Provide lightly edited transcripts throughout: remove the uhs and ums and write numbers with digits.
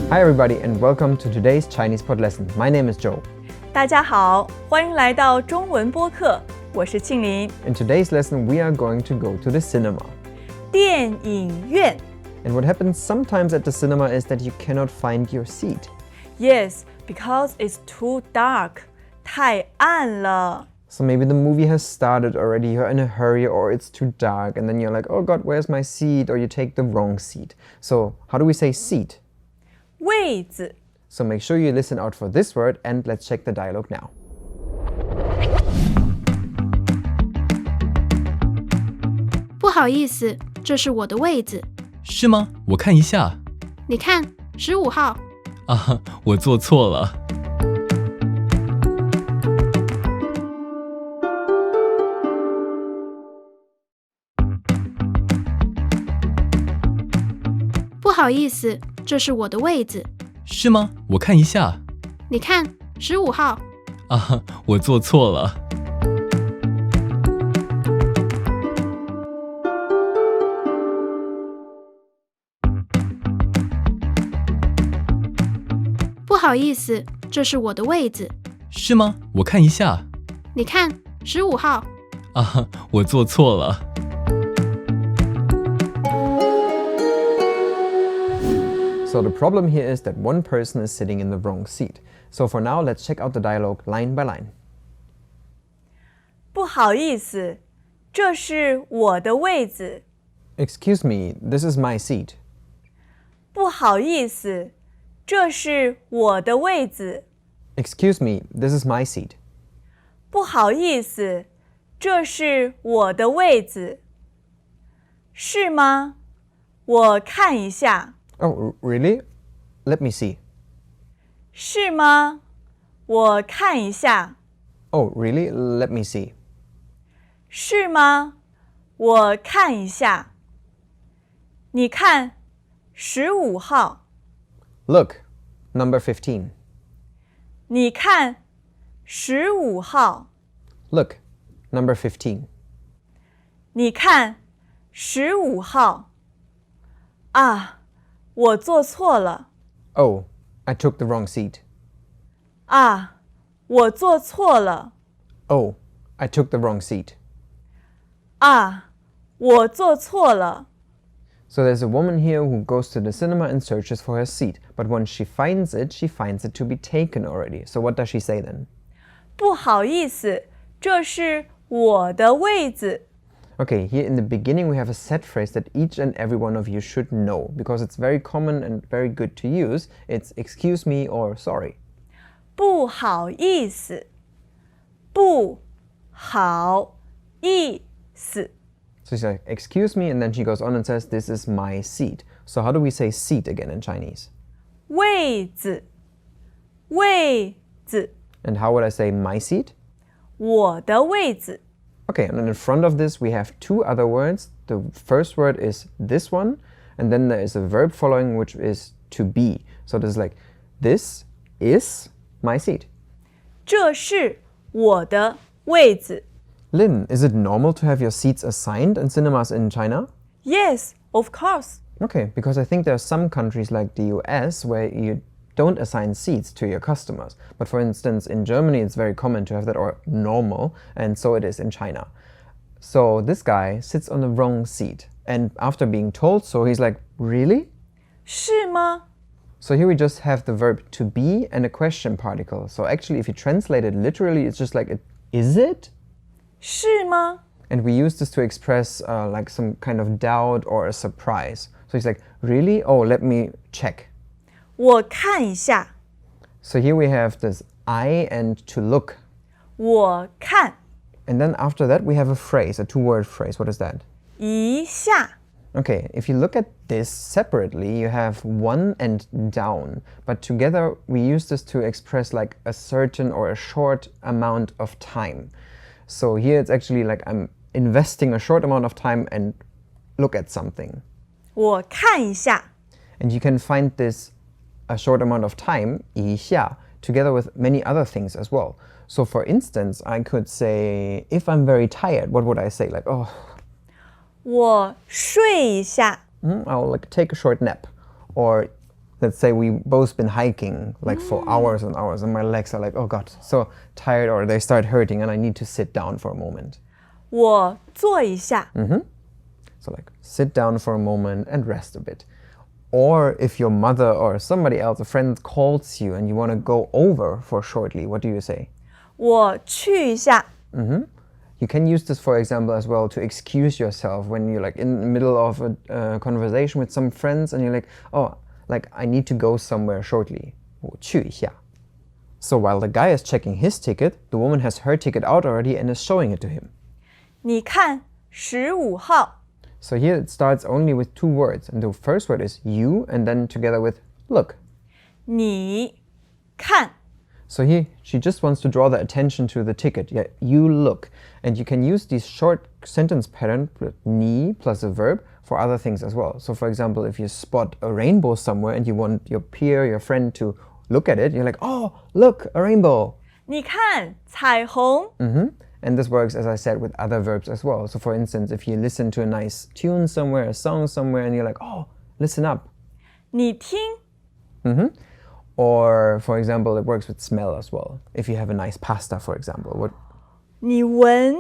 Hi everybody and welcome to today's Chinese pod lesson. My name is Joe. 大家好，欢迎来到中文播客，我是庆林。In today's lesson, we are going to go to the cinema. 电影院 And what happens sometimes at the cinema is that you cannot find your seat. Yes, because it's too dark. 太暗了。So maybe the movie has started already, you're in a hurry or it's too dark and then you're like, oh god, where's my seat? Or you take the wrong seat. So how do we say seat? 位子 So make sure you listen out for this word and let's check the dialogue now. 不好意思，这是我的位子。是吗？我看一下。你看，15号。啊，我坐错了。不好意思，这是我的位子。是吗？我看一下。你看，15号。啊，我坐错了。不好意思，这是我的位子。是吗？我看一下。你看，15号。啊，我坐错了。So the problem here is that one person is sitting in the wrong seat. So for now, let's check out the dialogue line by line. 不好意思，这是我的位子。 Excuse me, this is my seat. 不好意思，这是我的位子。 Excuse me, this is my seat. 不好意思，这是我的位子。是吗？我看一下。 Oh, really? Let me see. 是吗？我看一下。 Oh, really? Let me see. 是吗？我看一下。你看，15号。 Look, number 15. 你看，15号。 Look, number 15. 你看，15号。啊，我坐错了。 Oh, I took the wrong seat. 啊，我坐错了。 Oh, I took the wrong seat. 啊，我坐错了。 So there's a woman here who goes to the cinema and searches for her seat. But once she finds it to be taken already. So what does she say then? 不好意思，这是我的位子。 Okay, here in the beginning we have a set phrase that each and every one of you should know because it's very common and very good to use. It's excuse me or sorry. 不好意思，不好意思。 So she's like, excuse me, and then she goes on and says, this is my seat. So how do we say seat again in Chinese? 位子，位子， And how would I say my seat? 我的位子。 Okay, and then in front of this we have two other words. The first word is this one, and then there is a verb following which is to be. So this is like, this is my seat. 这是我的位子。 Lynn, is it normal to have your seats assigned in cinemas in China? Yes, of course. Okay, because I think there are some countries like the US where you don't assign seats to your customers. But for instance, in Germany, it's very common to have that, or normal, and so it is in China. So this guy sits on the wrong seat. And after being told so, he's like, really? 是吗？ So here we just have the verb to be and a question particle. So actually, if you translate it literally, it's just like, is it? 是吗？ And we use this to express like some kind of doubt or a surprise. So he's like, really? Oh, let me check. 我看一下。 So here we have this I and to look. 我看 And then after that, we have a phrase, a two-word phrase. What is that? 一下。 Okay, if you look at this separately, you have one and down. But together, we use this to express like a certain or a short amount of time. So here it's actually like I'm investing a short amount of time and look at something. 我看一下。 And you can find this a short amount of time, 一下, together with many other things as well. So for instance, I could say, if I'm very tired, what would I say? Like, oh, 我睡一下。 I'll like take a short nap. Or let's say we both been hiking like for hours and hours, and my legs are like, oh god, so tired, or they start hurting and I need to sit down for a moment. 我坐一下。So like sit down for a moment and rest a bit. Or if your mother or somebody else, a friend calls you and you want to go over for shortly, what do you say? 我去一下。You can use this, for example, as well to excuse yourself when you're like in the middle of a conversation with some friends and you're like, oh, like I need to go somewhere shortly. 我去一下. So while the guy is checking his ticket, the woman has her ticket out already and is showing it to him. 你看15号。So here it starts only with 2 words, and the first word is you, and then together with look. 你看。So here she just wants to draw the attention to the ticket. Yeah, you look. And you can use these short sentence pattern, ni plus a verb, for other things as well. So for example, if you spot a rainbow somewhere and you want your peer, your friend to look at it, you're like, oh, look, a rainbow. 你看彩虹。And this works, as I said, with other verbs as well. So for instance, if you listen to a nice tune somewhere, a song somewhere, and you're like, oh, listen up. 你听。Or, for example, it works with smell as well. If you have a nice pasta, for example. What? 你闻。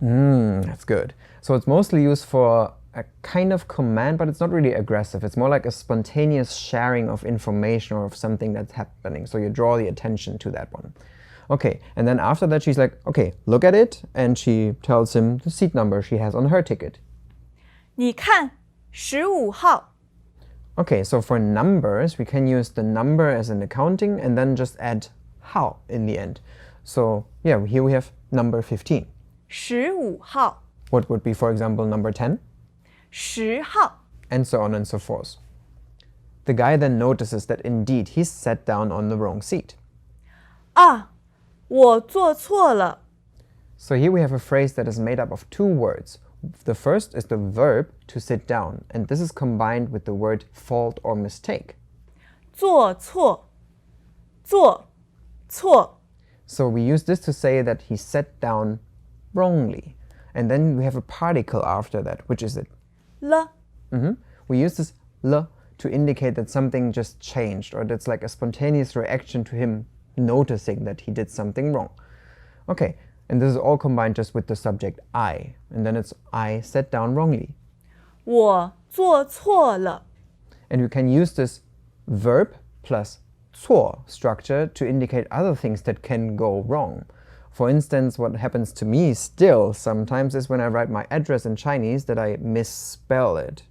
That's good. So it's mostly used for a kind of command, but it's not really aggressive. It's more like a spontaneous sharing of information or of something that's happening. So you draw the attention to that one. Okay, and then after that she's like, okay, look at it. And she tells him the seat number she has on her ticket. 你看15号。Okay, so for numbers, we can use the number as an accounting and then just add how in the end. So yeah, here we have number 15. 15号。 What would be, for example, number 10? 10号。 And so on and so forth. The guy then notices that indeed he's sat down on the wrong seat. 啊，我坐错了。 So here we have a phrase that is made up of 2 words. The first is the verb to sit down, and this is combined with the word fault or mistake. 坐错。坐错。 So we use this to say that he sat down wrongly. And then we have a particle after that, which is it? 了。We use this le to indicate that something just changed, or that's like a spontaneous reaction to him noticing that he did something wrong. Okay, and this is all combined just with the subject I, and then it's I sat down wrongly. 我坐错了。 And we can use this verb plus 错 structure to indicate other things that can go wrong. For instance, what happens to me still sometimes is when I write my address in Chinese that I misspell it.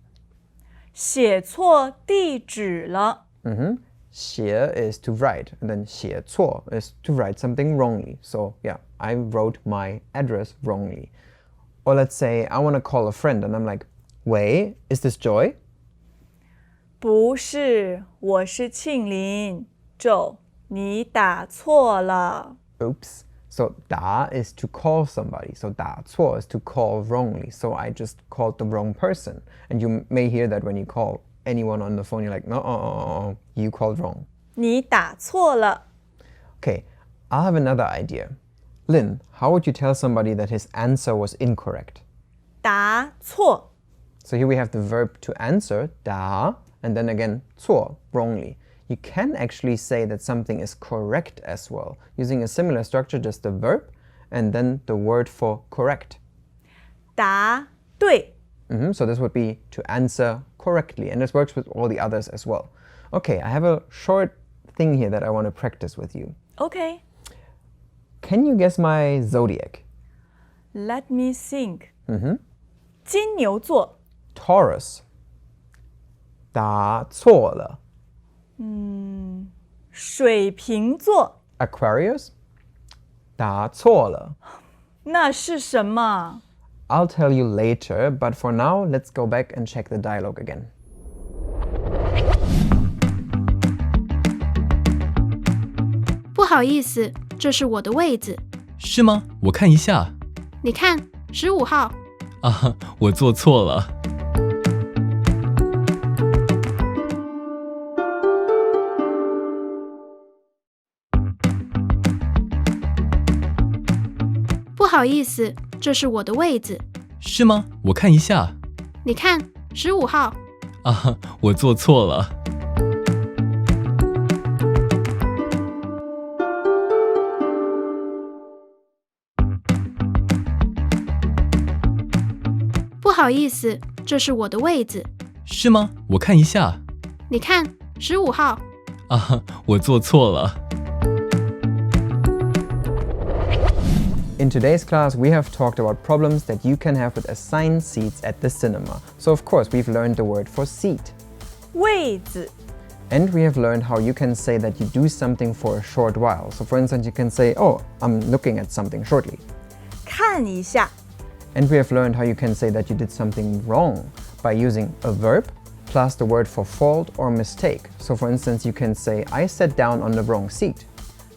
写错地址了。 写 is to write, and then 写错 is to write something wrongly. So yeah, I wrote my address wrongly. Or let's say I want to call a friend and I'm like, wei, is this Joy? 不是，我是庆林。Joe，你打错了。 Oops. So 打 is to call somebody. So 打错 is to call wrongly. So I just called the wrong person. And you may hear that when you call anyone on the phone, you're like, no, you called wrong. 你打错了。 Okay, I'll have another idea. Lynn, how would you tell somebody that his answer was incorrect? 答错。 So here we have the verb to answer, 答, and then again, 错, wrongly. You can actually say that something is correct as well, using a similar structure, just the verb, and then the word for correct. 答对。 So this would be to answer correctly, and this works with all the others as well. Okay, I have a short thing here that I want to practice with you. OK， Can you guess my zodiac? Let me think。金牛座。 Taurus. 答错了。水瓶座。 Aquarius. 答错了。那是什么？ I'll tell you later, but for now, let's go back and check the dialogue again. 不好意思，这是我的位子。是吗？我看一下。你看，15号。啊，我做错了。不好意思，这是我的位子。是吗？我看一下。你看，15号。啊，我做错了。好意思，这是我的位子。是吗？我看一下。你看，15号。啊，我做错了。In today's class, we have talked about problems that you can have with assigned seats at the cinema. So of course, we've learned the word for seat. 位子 And we have learned how you can say that you do something for a short while. So for instance, you can say, oh, I'm looking at something shortly. 看一下 And we have learned how you can say that you did something wrong by using a verb plus the word for fault or mistake. So for instance, you can say, I sat down on the wrong seat.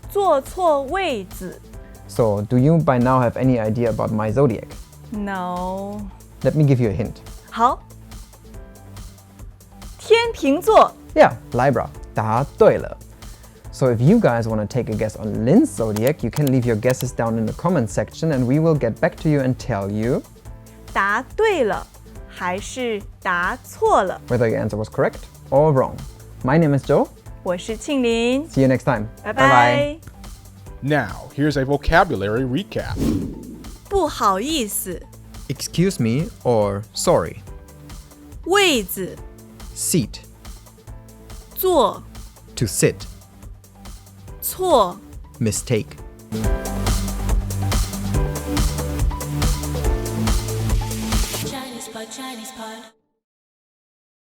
坐错位子 So do you by now have any idea about my zodiac? No Let me give you a hint. 好天秤座 Yeah, Libra. 答对了. So if you guys want to take a guess on Lynn's zodiac, you can leave your guesses down in the comment section and we will get back to you and tell you 答对了还是答错了 whether your answer was correct or wrong. My name is Joe. 我是庆林 See you next time. 拜拜 Now, here's a vocabulary recap. 不好意思 Excuse me or sorry. 位子 Seat. 坐 To sit. 错 Mistake. Chinese pot.